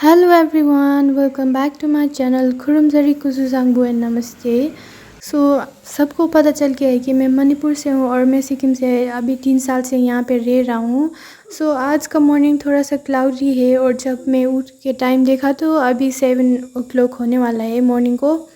Hello everyone, welcome back to my channel खुरुमजरी कुजुजांगबू and नमस्ते। सो सबको पता चल गया है कि मैं मणिपुर से हूँ और मैं सिक्किम से अभी 3 साल से यहाँ पे रह रहा हूँ। सो आज का मॉर्निंग थोड़ा सा क्लाउडी है और जब मैं उठ के टाइम देखा तो अभी 7 o'clock होने वाला है मॉर्निंग को।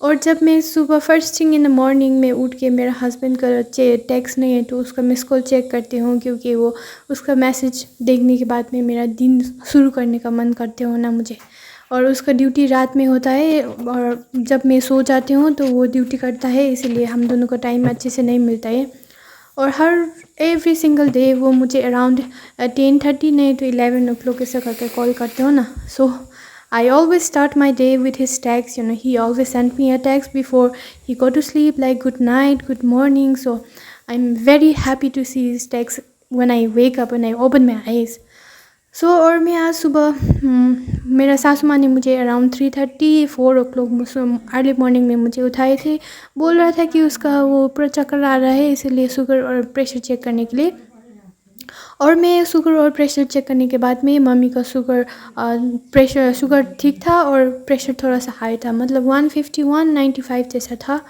और जब मैं सुबह first thing in the morning में उठ के मेरा हस्बैंड का टेक्स्ट नहीं है तो उसका मिस कॉल चेक करती हूँ, क्योंकि वो उसका मैसेज देखने के बाद में मेरा दिन शुरू करने का मन करते हो ना मुझे। और उसका ड्यूटी रात में होता है और जब मैं सो जाती हूँ तो वो ड्यूटी करता है, इसीलिए हम दोनों को टाइम अच्छे से नहीं मिलता है। और हर एवरी सिंगल डे वो मुझे अराउंड 10:30 नहीं तो 11 o'clock ऐसा करके कॉल करते हो ना। सो I always start my day with his text. He always sent me a text before he go to sleep, like good night, good morning. So I'm very happy to see his text when I wake up and I open my eyes. और मैं आज सुबह मेरा सासू माँ ने मुझे around 3:30 4 o'clock early morning में मुझे उठाए थे। बोल रहा था कि उसका वो पूरा चक्कर आ रहा है, इसीलिए शुगर और प्रेशर चेक करने के लिए। और मैं शुगर और प्रेशर चेक करने के बाद में मम्मी का शुगर ठीक था और प्रेशर थोड़ा सा हाई था, मतलब 151/95 जैसा था।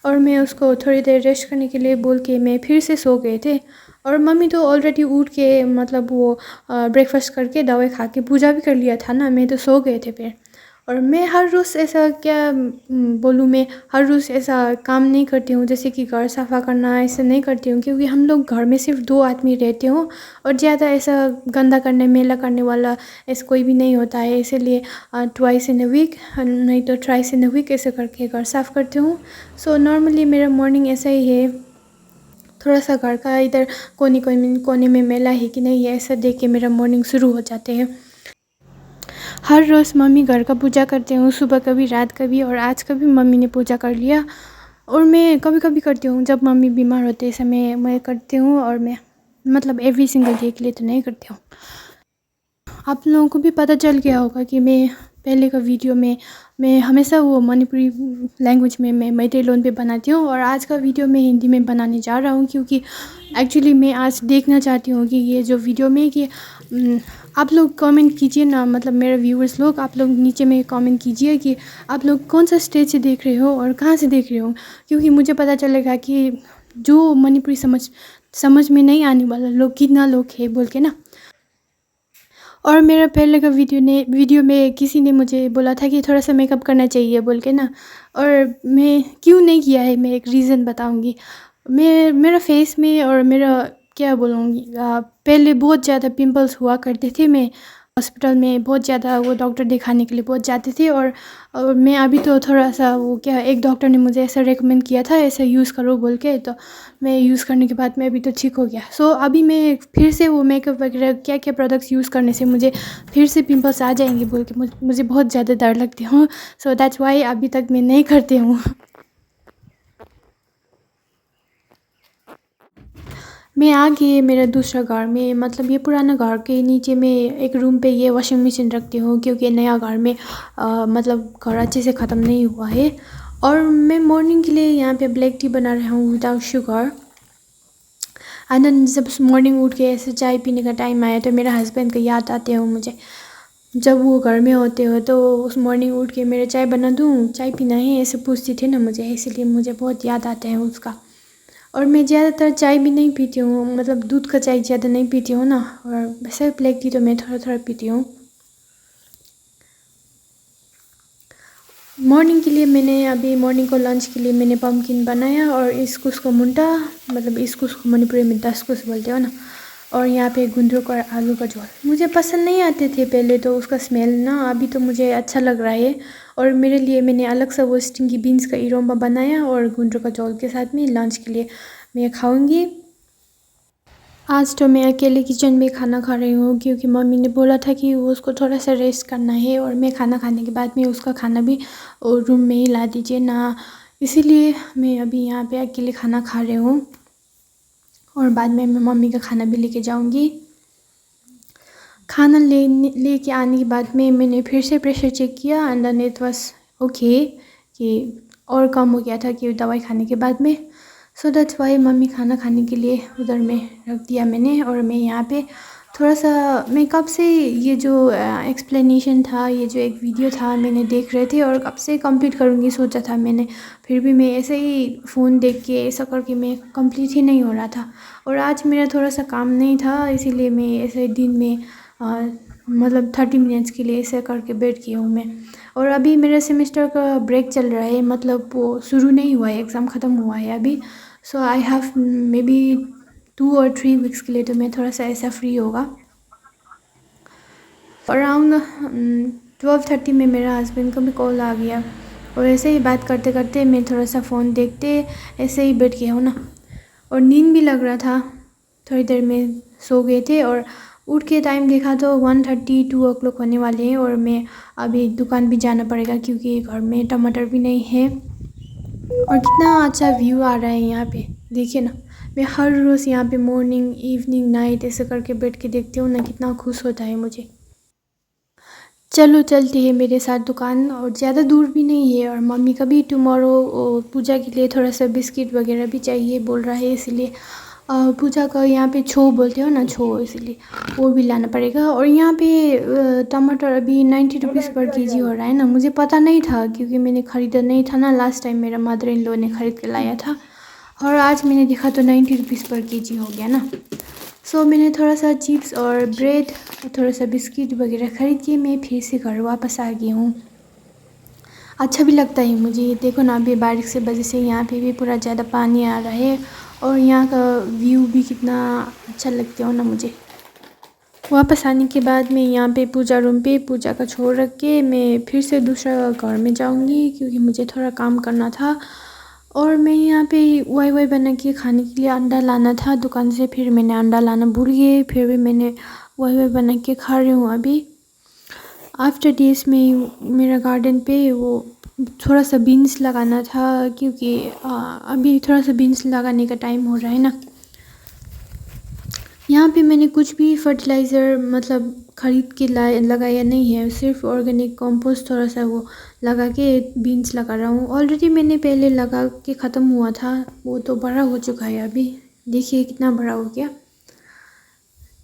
और मैं उसको थोड़ी देर रेस्ट करने के लिए बोल के मैं फिर से सो गए थे। और मम्मी तो ऑलरेडी उठ के मतलब वो ब्रेकफास्ट करके दवाई खा के पूजा भी कर लिया था ना, मैं तो सो गए थे फिर। और मैं हर रोज़ ऐसा क्या बोलूँ, मैं हर रोज़ ऐसा काम नहीं करती हूँ जैसे कि घर सफ़ा करना, ऐसा नहीं करती हूँ, क्योंकि हम लोग घर में सिर्फ 2 आदमी रहते हो और ज़्यादा ऐसा गंदा करने मेला करने वाला ऐसा कोई भी नहीं होता है, इसीलिए ट्वाइस इन अ वीक नहीं तो थ्राइस इन अ वीक ऐसे करके घर साफ़ करती हूँ। सो नॉर्मली मेरा मॉर्निंग ऐसा ही है। थोड़ा सा घर का इधर कोने में मेला है कि नहीं है ऐसा देख के मेरा मॉर्निंग शुरू हो जाते हैं। हर रोज़ मम्मी घर का पूजा करते हूँ, सुबह कभी रात कभी, और आज कभी मम्मी ने पूजा कर लिया। और मैं कभी कभी करती हूँ जब मम्मी बीमार होते समय मैं करती हूँ, और मैं मतलब एवरी सिंगल डे के लिए तो नहीं करती हूँ। आप लोगों को भी पता चल गया होगा कि मैं पहले का वीडियो में मैं हमेशा वो मणिपुरी लैंग्वेज में मैं मैतेई लोन पे बनाती हूँ, और आज का वीडियो मैं हिंदी में बनाने जा रहा हूँ, क्योंकि एक्चुअली मैं आज देखना चाहती हूँ कि ये जो वीडियो में कि आप लोग कमेंट कीजिए ना, मतलब मेरे व्यूअर्स लोग, आप लोग नीचे में कमेंट कीजिए कि आप लोग कौन सा स्टेज से देख रहे हो और कहाँ से देख रहे हो, क्योंकि मुझे पता चलेगा कि जो मणिपुरी समझ में नहीं आने वाला लोग कितना लोग है बोल के ना। और मेरा पहले का वीडियो में किसी ने मुझे बोला था कि थोड़ा सा मेकअप करना चाहिए बोल के ना, और मैं क्यों नहीं किया है मैं एक रीज़न बताऊंगी। मेरा फेस में और मेरा क्या बोलूँगी, पहले बहुत ज़्यादा पिंपल्स हुआ करते थे। मैं हॉस्पिटल में बहुत ज़्यादा वो डॉक्टर दिखाने के लिए बहुत जाते थे, और मैं अभी तो थोड़ा सा वो क्या, एक डॉक्टर ने मुझे ऐसा रेकमेंड किया था ऐसा यूज़ करो बोल के, तो मैं यूज़ करने के बाद में अभी तो ठीक हो गया। अभी मैं फिर से वो मेकअप वगैरह क्या क्या प्रोडक्ट्स यूज़ करने से मुझे फिर से पिंपल्स आ जाएंगे बोल के मुझे बहुत ज़्यादा डर लगती हूँ। दैट्स वाई अभी तक मैं नहीं करती हूँ। मैं आ गई मेरा दूसरा घर में, मतलब ये पुराना घर के नीचे में एक रूम पे ये वॉशिंग मशीन रखती हूँ, क्योंकि नया घर में मतलब घर अच्छे से ख़त्म नहीं हुआ है। और मैं मॉर्निंग के लिए यहाँ पे ब्लैक टी बना रहा हूँ विदाउट शुगर। एंड देन जब मॉर्निंग उठ के ऐसे चाय पीने का टाइम आया तो मेरा हस्बैंड का याद आते हो मुझे। जब वो घर में होते हो तो उस मॉर्निंग उठ के मेरे चाय बना दूँ, चाय पीना है ऐसे पूछती थी ना मुझे, इसलिए मुझे बहुत याद आता है उसका। और मैं ज़्यादातर चाय भी नहीं पीती हूँ, मतलब दूध का चाय ज़्यादा नहीं पीती हूँ ना, और वैसे ब्लैक टी तो मैं थोड़ा थोड़ा पीती हूँ। मॉर्निंग के लिए मैंने अभी मॉर्निंग को लंच के लिए मैंने पम्पकिन बनाया और इस्कुस को मुंटा, मतलब इस्कुस को मणिपुरी में दसकुस बोलते हो ना। और यहाँ पे गुन्द्रुक और आलू का झोल मुझे पसंद नहीं आते थे पहले तो उसका स्मेल ना, अभी तो मुझे अच्छा लग रहा है। और मेरे लिए मैंने अलग सा वो स्टिंगी बीन्स का इरोम्बा बनाया और गुन्द्रुक का झोल के साथ में लंच के लिए मैं खाऊंगी। आज तो मैं अकेले किचन में खाना खा रही हूँ, क्योंकि मम्मी ने बोला था कि वो उसको थोड़ा सा रेस्ट करना है, और मैं खाना खाने के बाद में उसका खाना भी रूम में ही ला दीजिए ना, इसीलिए मैं अभी यहाँ पे अकेले खाना खा रही हूँ। और बाद में मैं मम्मी का खाना भी लेके जाऊँगी। खाना लेके आने के बाद में मैंने फिर से प्रेशर चेक किया and then it was okay, कि और कम हो गया था कि दवाई खाने के बाद में। दैट्स वाई मम्मी खाना खाने के लिए उधर में रख दिया मैंने, और मैं यहाँ पे थोड़ा सा मैं कब से ये जो एक्सप्लेनेशन था, ये जो एक वीडियो था मैंने देख रहे थे और कब से कंप्लीट करूँगी सोचा था मैंने। फिर भी मैं ऐसे ही फ़ोन देख के ऐसा करके मैं कंप्लीट ही नहीं हो रहा था। और आज मेरा थोड़ा सा काम नहीं था, इसीलिए मैं ऐसे दिन में मतलब 30 मिनट्स के लिए ऐसे करके बैठ गई हूँ मैं। और अभी मेरा सेमेस्टर का ब्रेक चल रहा है, मतलब वो शुरू नहीं हुआ है, एग्ज़ाम ख़त्म हुआ है अभी। सो आई हैव मे बी 2 और 3 वीक्स के लिए तो मैं थोड़ा सा ऐसा फ्री होगा। अराउंड 12:30 में मेरा हस्बैंड का भी कॉल आ गया और ऐसे ही बात करते करते मैं थोड़ा सा फ़ोन देखते ऐसे ही बैठ गया हूँ ना। और नींद भी लग रहा था, थोड़ी देर में सो गए थे और उठ के टाइम देखा तो 1:30 2 o'clock होने वाले हैं। और मैं अभी दुकान भी जाना पड़ेगा क्योंकि घर में टमाटर भी नहीं है। और कितना अच्छा व्यू आ रहा है यहाँ पे, देखिए ना। मैं हर रोज़ यहाँ पे मॉर्निंग इवनिंग नाइट ऐसे करके बैठ के देखती हूँ ना, कितना खुश होता है मुझे। चलो चलती है मेरे साथ दुकान, और ज़्यादा दूर भी नहीं है। और मम्मी का भी टुमारो पूजा के लिए थोड़ा सा बिस्किट वगैरह भी चाहिए बोल रहा है, इसीलिए पूजा का यहाँ पे छो बोलते हो ना, छो, इसीलिए वो भी लाना पड़ेगा। और यहाँ पे टमाटर अभी 90 रुपीज़ पर केजी हो रहा है ना। मुझे पता नहीं था क्योंकि मैंने ख़रीदा नहीं था ना, लास्ट टाइम मेरा मदर इन लॉ ने ख़रीद के लाया था। और आज मैंने देखा तो 90 रुपीज़ पर केजी हो गया ना। सो मैंने थोड़ा सा चिप्स और ब्रेड और थोड़ा सा बिस्किट वगैरह ख़रीद के मैं फिर से घर वापस आ गई हूँ। अच्छा भी लगता है मुझे। ये देखो ना, अभी बारिश की वजह से यहाँ पे भी पूरा ज़्यादा पानी आ रहा है और यहाँ का व्यू भी कितना अच्छा लगता है ना मुझे। वापस आने के बाद मैं यहाँ पे पूजा रूम पे पूजा का छोड़ रख के मैं फिर से दूसरा घर में जाऊँगी क्योंकि मुझे थोड़ा काम करना था। और मैं यहाँ पे वाई वाई बना के खाने के लिए अंडा लाना था दुकान से, फिर मैंने अंडा लाना भूल गई, फिर भी मैंने वाई वाई बना के खा रही हूँ अभी। आफ्टर डेज में मेरा गार्डन पे वो थोड़ा सा बीन्स लगाना था क्योंकि अभी थोड़ा सा बीन्स लगाने का टाइम हो रहा है ना। यहाँ पे मैंने कुछ भी फर्टिलाइज़र मतलब ख़रीद के लगाया नहीं है, सिर्फ ऑर्गेनिक कंपोस्ट थोड़ा सा वो लगा के बीन्स लगा रहा हूँ। ऑलरेडी मैंने पहले लगा के ख़त्म हुआ था, वो तो बड़ा हो चुका है अभी, देखिए कितना बड़ा हो गया।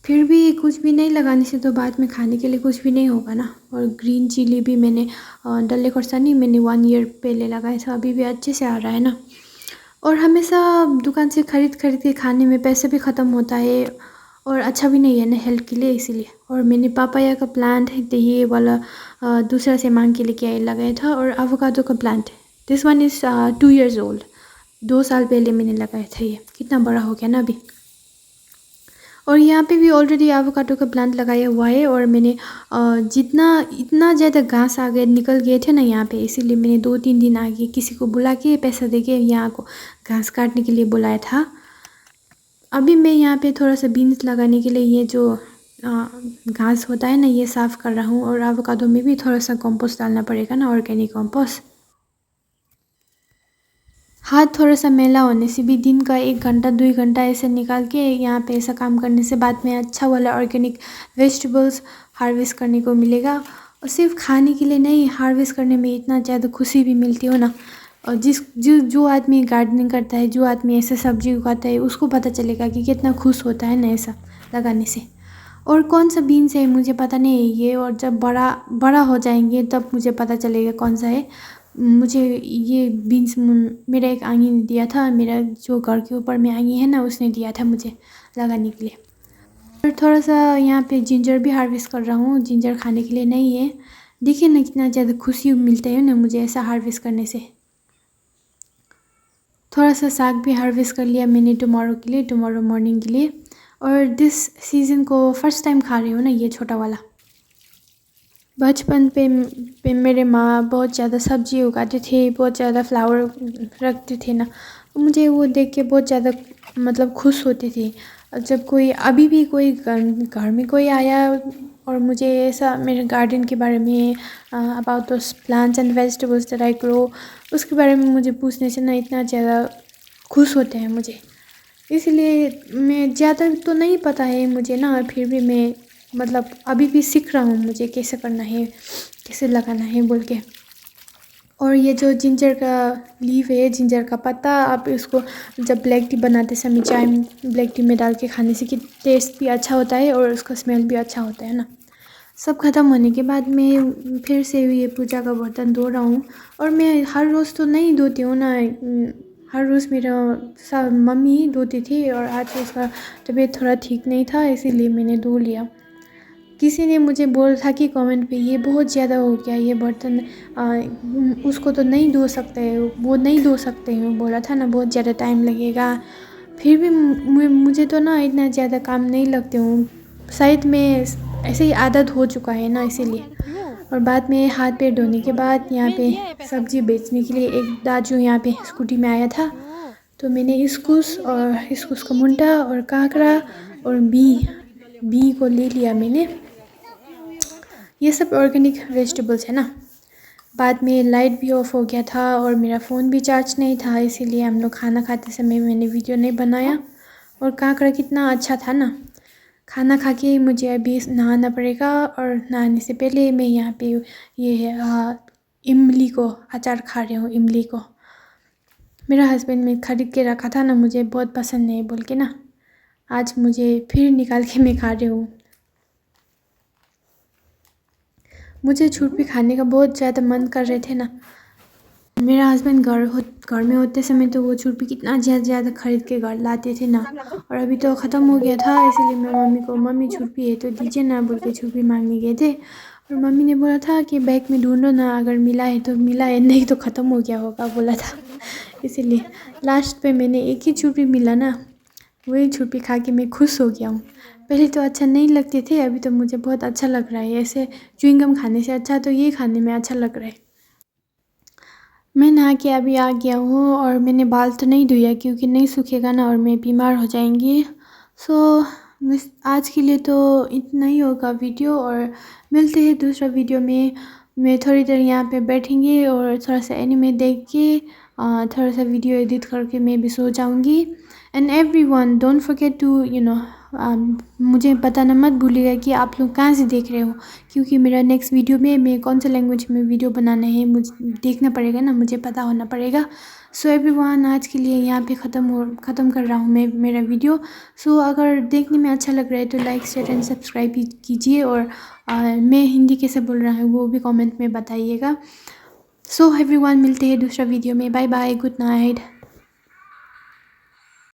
फिर भी कुछ भी नहीं लगाने से तो बाद में खाने के लिए कुछ भी नहीं होगा ना। और ग्रीन चिली भी मैंने डल्ले खुर्सानी मैंने 1 ईयर पहले लगाया था, अभी भी अच्छे से आ रहा है ना। और हमेशा दुकान से खरीद के खाने में पैसे भी ख़त्म होता है और अच्छा भी नहीं है ना हेल्थ के लिए, इसीलिए। और मैंने पापाया का प्लांट है तो ये वाला दूसरा से मांग के लेके लगाया था। और एवोकाडो का प्लांट है, this one is 2 years old, 2 साल पहले मैंने लगाया था। ये कितना बड़ा हो गया ना अभी। और यहाँ पे भी ऑलरेडी एवोकाडो का प्लांट लगाया हुआ है। और मैंने जितना इतना ज़्यादा घास आ गए निकल गए थे ना यहाँ पे, इसीलिए मैंने 2-3 दिन आगे किसी को बुला के पैसा दे के यहाँ को घास काटने के लिए बुलाया था। अभी मैं यहाँ पे थोड़ा सा बीन्स लगाने के लिए ये जो घास होता है ना ये साफ़ कर रहा हूँ। और एवोकाडो में भी थोड़ा सा कंपोस्ट डालना पड़ेगा ना, ऑर्गेनिक कंपोस्ट। हाथ थोड़ा सा मैला होने से भी दिन का 1 घंटा 2 घंटा ऐसे निकाल के यहाँ पे ऐसा काम करने से बाद में अच्छा वाला ऑर्गेनिक वेजिटेबल्स हार्वेस्ट करने को मिलेगा। और सिर्फ खाने के लिए नहीं, हार्वेस्ट करने में इतना ज़्यादा खुशी भी मिलती हो ना। और जो आदमी गार्डनिंग करता है, जो आदमी ऐसे सब्जी उगाता है, उसको पता चलेगा कि कितना खुश होता है ना ऐसा लगाने से। और कौन सा बीन्स है मुझे पता नहीं है ये, और जब बड़ा बड़ा हो जाएंगे तब मुझे पता चलेगा कौन सा है। मुझे ये बीन्स मेरा एक आंटी ने दिया था, मेरा जो घर के ऊपर में आंटी है ना उसने दिया था मुझे लगाने के लिए। और थोड़ा सा यहाँ पे जिंजर भी हार्वेस्ट कर रहा हूँ, जिंजर खाने के लिए नहीं है। देखिए ना कितना ज़्यादा खुशी मिलता है ना मुझे ऐसा हार्वेस्ट करने से। थोड़ा सा साग भी हार्वेस्ट कर लिया मैंने टुमारो के लिए, टुमारो मॉर्निंग के लिए। और दिस सीज़न को फर्स्ट टाइम खा रही हूँ ना ये छोटा वाला। बचपन पे मेरे माँ बहुत ज़्यादा सब्ज़ी उगाते थे, बहुत ज़्यादा फ्लावर रखते थे ना, मुझे वो देख के बहुत ज़्यादा मतलब खुश होते थे। जब कोई अभी भी कोई घर में कोई आया और मुझे ऐसा मेरे गार्डन के बारे में about those plants and vegetables that I grow उसके बारे में मुझे पूछने से ना इतना ज़्यादा खुश होते हैं मुझे। इसलिए मैं ज़्यादा तो नहीं पता है मुझे ना, फिर भी मैं मतलब अभी भी सीख रहा हूँ मुझे कैसे करना है, कैसे लगाना है बोल के। और ये जो जिंजर का लीफ है, जिंजर का पत्ता, आप इसको जब ब्लैक टी बनाते समय चाय ब्लैक टी में डाल के खाने से कि टेस्ट भी अच्छा होता है और उसका स्मेल भी अच्छा होता है ना। सब ख़त्म होने के बाद मैं फिर से ये पूजा का बर्तन धो रहा हूँ। और मैं हर रोज़ तो नहीं धोती हूँ ना, हर रोज़ मेरा मम्मी धोती थी और आज उसका तबीयत थोड़ा ठीक नहीं था, इसीलिए मैंने धो लिया। किसी ने मुझे बोला था कि कमेंट पे ये बहुत ज़्यादा हो गया ये बर्तन, उसको तो नहीं धो सकते, वो नहीं धो सकते हैं, बोला था ना बहुत ज़्यादा टाइम लगेगा। फिर भी मुझे तो ना इतना ज़्यादा काम नहीं लगते हूँ, शायद मैं ऐसे ही आदत हो चुका है ना, इसीलिए। और बाद में हाथ पैर धोने के बाद यहाँ पे सब्ज़ी बेचने के लिए एक दाजू यहाँ पे स्कूटी में आया था, तो मैंने इस्कुस का मुंडा और काकड़ा और बी को ले लिया मैंने। ये सब ऑर्गेनिक वेजिटेबल्स है ना। बाद में लाइट भी ऑफ हो गया था और मेरा फ़ोन भी चार्ज नहीं था, इसीलिए हम लोग खाना खाते समय मैंने वीडियो नहीं बनाया। और काकड़ा कितना अच्छा था ना। खाना खा के मुझे अभी नहाना पड़ेगा और नहाने से पहले मैं यहाँ पे ये इमली को अचार खा रही हूँ। इमली को मेरा हस्बैंड में खरीद के रखा था ना, मुझे बहुत पसंद है बोल के ना, आज मुझे फिर निकाल के मैं खा रही हूँ। मुझे छुरपी खाने का बहुत ज़्यादा मन कर रहे थे ना। मेरा हस्बैंड घर में होते समय तो वो छुरपी कितना ज़्यादा खरीद के घर लाते थे ना, और अभी तो ख़त्म हो गया था, इसीलिए मैं मम्मी को मम्मी छुरपी है तो दीजिए ना बोल के छुरपी मांगने गए थे। और मम्मी ने बोला था कि बैग में ढूंढो ना, अगर मिला है तो मिला है, नहीं तो ख़त्म हो गया होगा बोला था। इसीलिए लास्ट पे मैंने एक ही छुरपी मिला ना, वही छुरपी खा के मैं खुश हो गया हूँ। पहले तो अच्छा नहीं लगते थे, अभी तो मुझे बहुत अच्छा लग रहा है। ऐसे च्युइंगम खाने से अच्छा तो ये खाने में अच्छा लग रहा है। मैं नहा के अभी आ गया हूँ और मैंने बाल तो नहीं धोया क्योंकि नहीं सूखेगा ना और मैं बीमार हो जाएंगी। सो आज के लिए तो इतना ही होगा वीडियो, और मिलते हैं दूसरा वीडियो में। मैं थोड़ी देर यहाँ पे बैठेंगी और थोड़ा सा एनिमे देख के थोड़ा सा वीडियो एडिट करके मैं भी सो जाऊँगी। And everyone don't forget to मुझे बताना मत भूलिएगा कि आप लोग कहाँ से देख रहे हो, क्योंकि मेरा नेक्स्ट वीडियो में मैं कौन सा लैंग्वेज में वीडियो बनाना है मुझे देखना पड़ेगा ना, मुझे पता होना पड़ेगा। सो एवरीवन आज के लिए यहाँ पे ख़त्म कर रहा हूँ मैं मेरा वीडियो। सो अगर देखने में अच्छा लग रहा है तो लाइक शेयर एंड सब्सक्राइब कीजिए, और मैं हिंदी कैसे बोल रहा हूँ वो भी कमेंट में बताइएगा। सो एवरीवन मिलते हैं दूसरा वीडियो में। Bye bye, good night.